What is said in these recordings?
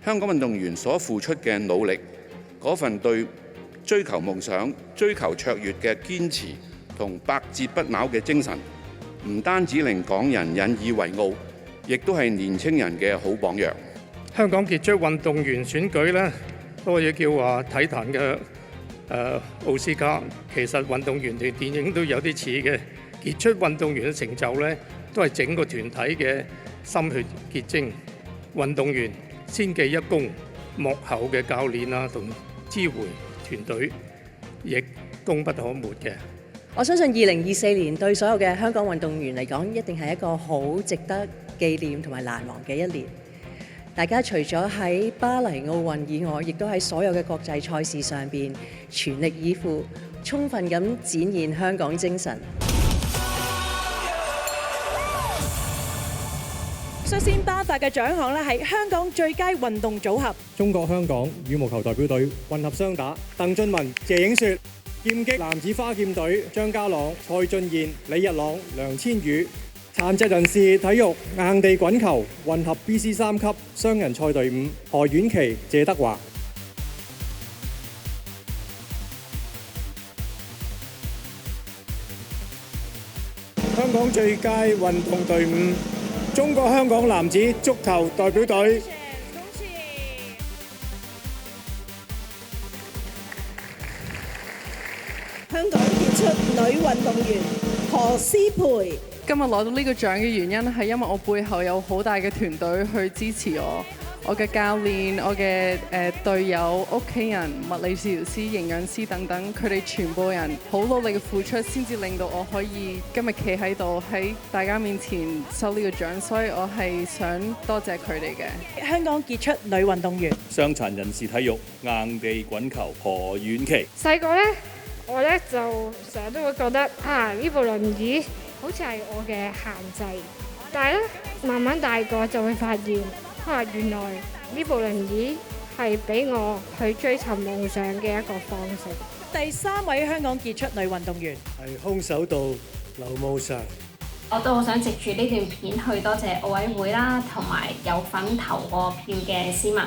香港運動員所付出嘅努力，嗰份對追求夢想、追求卓越嘅堅持同百折不撓嘅精神，唔單止令港人引以為傲，亦都係年青人嘅好榜樣。香港傑出運動員選舉呢，多嘢叫話體壇嘅奧斯卡，其實運動員同電影都有啲似嘅。傑出運動員嘅成就呢，都係整個團體嘅心血結晶。運動員先記一功，幕後嘅教練啊同支援團隊亦功不可沒嘅。我相信2024年對所有嘅香港運動員嚟講，一定係一個好值得紀念同埋難忘嘅一年。大家除咗喺巴黎奧運以外，亦都喺所有嘅國際賽事上邊全力以赴，充分咁展現香港精神。率先頒發嘅獎項咧係香港最佳運動組合。中國香港羽毛球代表隊混合雙打，鄧俊文、謝影雪；劍擊男子花劍隊張家朗、蔡俊彥、李日朗、梁千羽；殘疾人士體育硬地滾球混合 BC 3級雙人賽隊伍何婉琪、謝德華。香港最佳運動隊伍，中國香港男子足球代表隊。香港傑出女運動員何詩蓓。今日攞到呢個獎嘅原因係因為我背後有好大嘅團隊去支持我嘅教練、我嘅隊友、屋企人、物理治療師、營養師等等，佢哋全部人好努力嘅付出，先至令到我可以今日企喺度喺大家面前收呢個獎，所以我係想多謝佢哋嘅。香港傑出女運動員傷殘人士體育硬地滾球何婉琪。細個呢，我呢就成日都會覺得呢部輪椅好似係我嘅限制，但係咧慢慢大個就會發現，原來呢部輪椅係俾我去追尋夢想嘅一個方式。第3位香港傑出女運動員係空手道劉慕裳。我都好想藉住呢段片去多謝奧委會啦，同埋有份投過票嘅市民。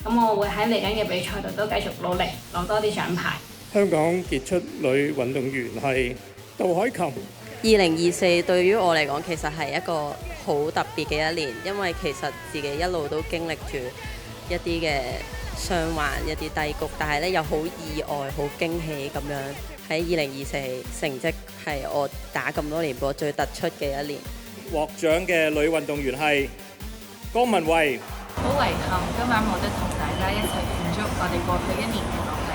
咁我會喺嚟緊嘅比賽度都繼續努力攞多啲獎牌。香港傑出女運動員係杜海琴。2024對於我嚟講，其實係一個好特別嘅一年，因為其實自己一路都經歷住一啲嘅傷患、一啲低谷，但係咧又好意外、好驚喜咁樣喺2024成績係我打咁多年波最突出嘅一年。獲獎嘅女運動員係江文慧。好遺憾，今晚冇得同大家一齊慶祝我哋過去一年嘅努力。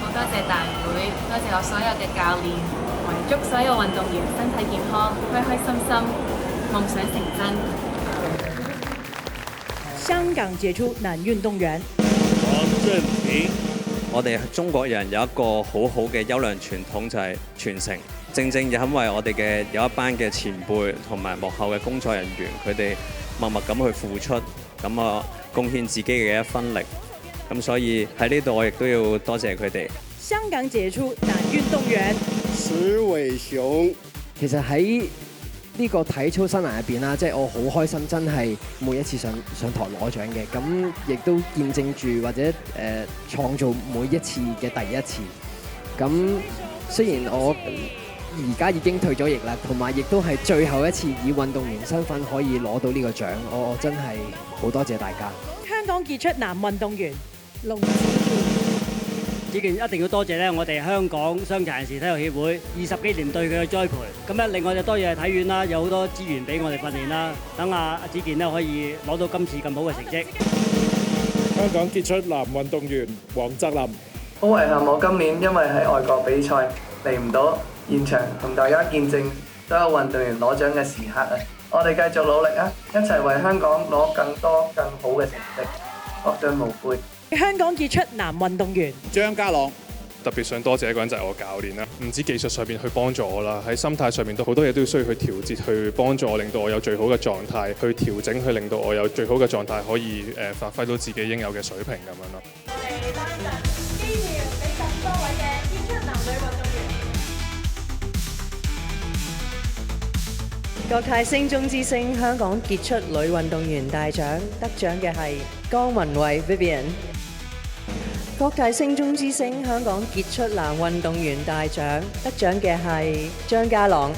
好多謝大會，多謝我所有嘅教練。祝所有運動員身體健康，開開心心，夢想成真。香港傑出男運動員黃俊平。我哋中國人有一個好好嘅優良傳統，就係傳承。正正因為我哋嘅有一班嘅前輩同埋幕後嘅工作人員，佢哋默默咁去付出，咁啊貢獻自己嘅一分力。咁所以喺呢度我亦都要多謝佢哋。香港傑出男運動員史偉雄。其實喺呢個體操生涯入邊啦，即係我好開心，真係每一次上台攞獎嘅，咁亦都見證住或者創造每一次嘅第一次。咁雖然我而家已經退咗役啦，同埋亦都係最後一次以運動員身份可以攞到呢個獎，我真係好多謝大家。香港傑出男運動員龍子一定要多謝咧，我哋香港傷殘人士體育協會20幾年對佢嘅栽培。咁咧，另外就多謝體院啦，有好多資源俾我哋訓練啦。等阿子健咧可以攞到今次咁好嘅成績。香港傑出男運動員黃澤林。好遺憾，我今年因為喺外國比賽嚟唔到現場同大家見證所有運動員攞獎嘅時刻啊！我哋繼續努力啊，一齊為香港攞更多更好嘅成績，各進無悔。香港傑出男運動員張家朗。特別想多謝一個人就係我教練啦，唔止技術上面去幫助我啦，喺心態上面都好多嘢都要需要去調節，去幫助我，令到我有最好嘅狀態，去調整，去令到我有最好嘅狀態，可以發揮到自己應有嘅水平咁樣咯。我哋頒獎機會俾咁多位嘅傑出男女運動員。國泰升中之星香港傑出女運動員大獎得獎嘅係江旻憓 Vivian。各界星中之星香港傑出男運動員大獎得獎嘅係張家朗。